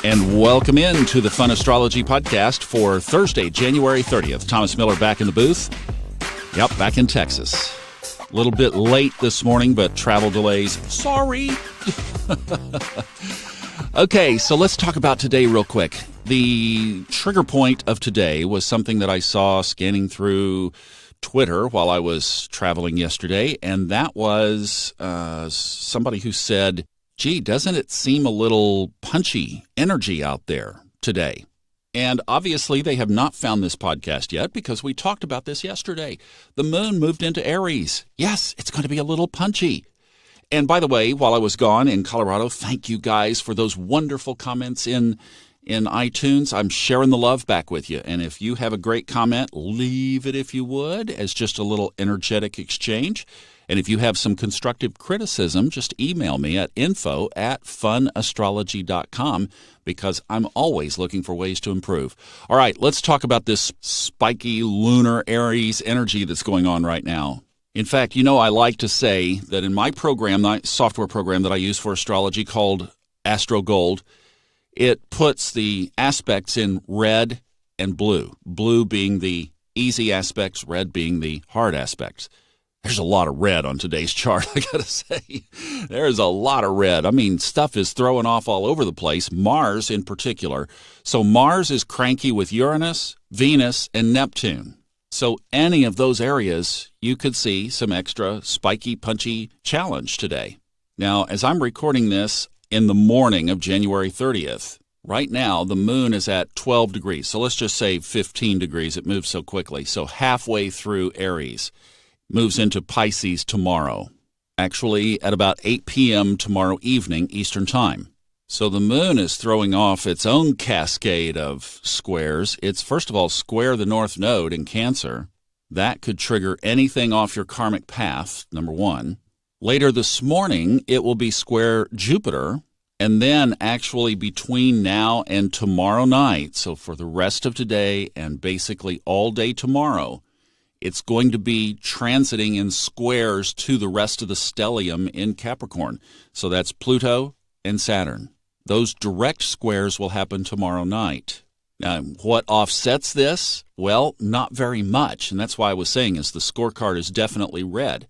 And welcome in to the Fun Astrology podcast for Thursday, January 30th. Thomas Miller back in the booth. Yep, back in Texas. A little bit late this morning, but travel delays. Sorry. Okay, so let's talk about today real quick. The trigger point of today was something that I saw scanning through Twitter while I was traveling yesterday, and that was somebody who said, gee, doesn't it seem a little punchy energy out there today? And obviously they have not found this podcast yet because we talked about this yesterday. The moon moved into Aries. Yes, it's going to be a little punchy. And by the way, while I was gone in Colorado, thank you guys for those wonderful comments in iTunes. I'm sharing the love back with you. And if you have a great comment, leave it if you would, as just a little energetic exchange. And if you have some constructive criticism, just email me at info@funastrology.com because I'm always looking for ways to improve. All right, let's talk about this spiky lunar Aries energy that's going on right now. In fact, I like to say that in my program, my software program that I use for astrology called Astro Gold, it puts the aspects in red and blue. Blue being the easy aspects, red being the hard aspects. There's a lot of red on today's chart, I gotta say. There's a lot of red. I mean, stuff is throwing off all over the place, Mars in particular. So Mars is cranky with Uranus, Venus, and Neptune. So any of those areas, you could see some extra spiky, punchy challenge today. Now, as I'm recording this in the morning of January 30th, right now the moon is at 12 degrees. So let's just say 15 degrees. It moves so quickly. So halfway through Aries. Moves into Pisces tomorrow, actually at about 8 p.m. tomorrow evening Eastern Time. So the moon is throwing off its own cascade of squares. It's, first of all, square the North Node in Cancer. That could trigger anything off your karmic path, number one. Later this morning, it will be square Jupiter, and then actually between now and tomorrow night, so for the rest of today and basically all day tomorrow, it's going to be transiting in squares to the rest of the stellium in Capricorn. So that's Pluto and Saturn. Those direct squares will happen tomorrow night. Now, what offsets this? Well, not very much. And that's why I was saying is the scorecard is definitely red.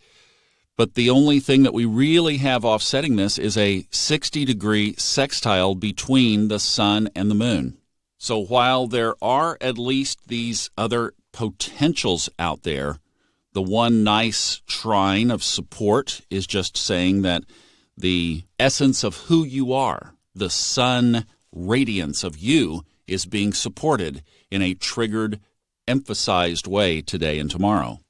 But the only thing that we really have offsetting this is a 60-degree sextile between the sun and the moon. So while there are at least these other potentials out there, the one nice trine of support is just saying that the essence of who you are, the sun radiance of you, is being supported in a triggered, emphasized way today and tomorrow.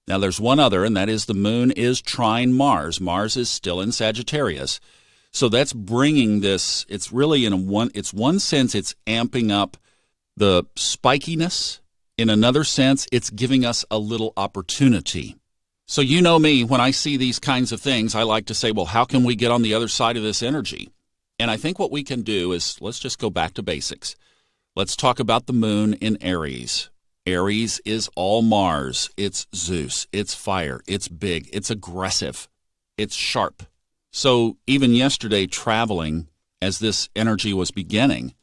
Now there's one other, and that is the moon is trine Mars. Mars is still in Sagittarius. So that's bringing this, it's really in one sense, it's amping up the spikiness. In another sense, it's giving us a little opportunity. So you know me, when I see these kinds of things, I like to say, well, how can we get on the other side of this energy? And I think what we can do is, let's just go back to basics. Let's talk about the moon in Aries. Aries is all Mars. It's Zeus. It's fire. It's big. It's aggressive. It's sharp. So even yesterday, traveling, as this energy was beginning,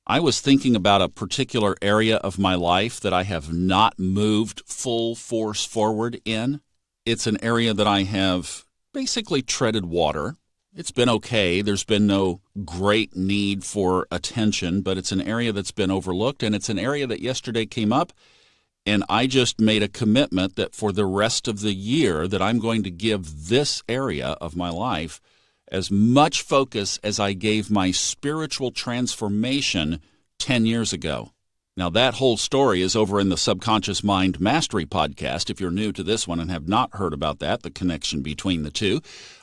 I was thinking about a particular area of my life that I have not moved full force forward in. It's an area that I have basically treaded water. It's been okay. There's been no great need for attention, but it's an area that's been overlooked, and it's an area that yesterday came up, and I just made a commitment that for the rest of the year that I'm going to give this area of my life as much focus as I gave my spiritual transformation 10 years ago. Now, that whole story is over in the Subconscious Mind Mastery podcast. If you're new to this one and have not heard about that, the connection between the two,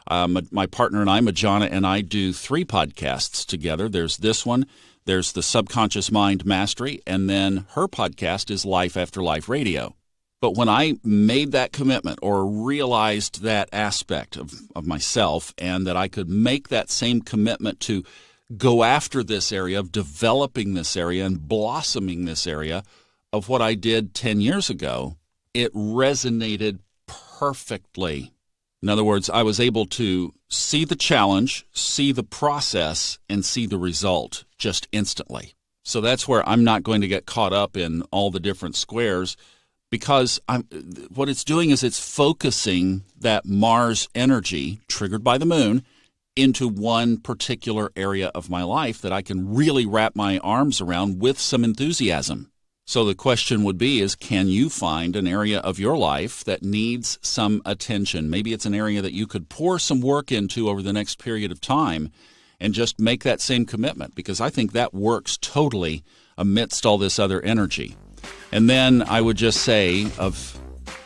my partner and I, Majana, and I do 3 podcasts together. There's this one, there's the Subconscious Mind Mastery, and then her podcast is Life After Life Radio. But when I made that commitment or realized that aspect of myself and that I could make that same commitment to go after this area, of developing this area and blossoming this area of what I did 10 years ago, it resonated perfectly. In other words, I was able to see the challenge, see the process, and see the result just instantly. So that's where I'm not going to get caught up in all the different squares, because what it's doing is it's focusing that Mars energy triggered by the moon into one particular area of my life that I can really wrap my arms around with some enthusiasm. So the question would be is, can you find an area of your life that needs some attention? Maybe it's an area that you could pour some work into over the next period of time and just make that same commitment, because I think that works totally amidst all this other energy. And then I would just say, of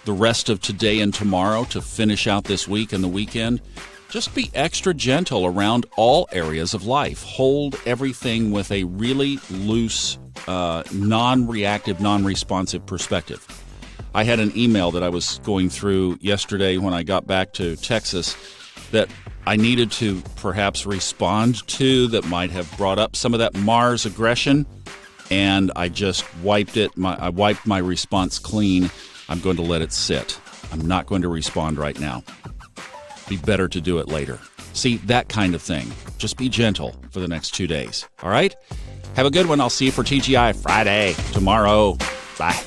the rest of today and tomorrow to finish out this week and the weekend, just be extra gentle around all areas of life. Hold everything with a really loose, non-reactive, non-responsive perspective. I had an email that I was going through yesterday when I got back to Texas that I needed to perhaps respond to, that might have brought up some of that Mars aggression, and I just wiped it. I wiped my response clean. I'm going to let it sit. I'm not going to respond right now. Be better to do it later. See, that kind of thing. Just be gentle for the next 2 days. All right? Have a good one. I'll see you for TGI Friday tomorrow. Bye.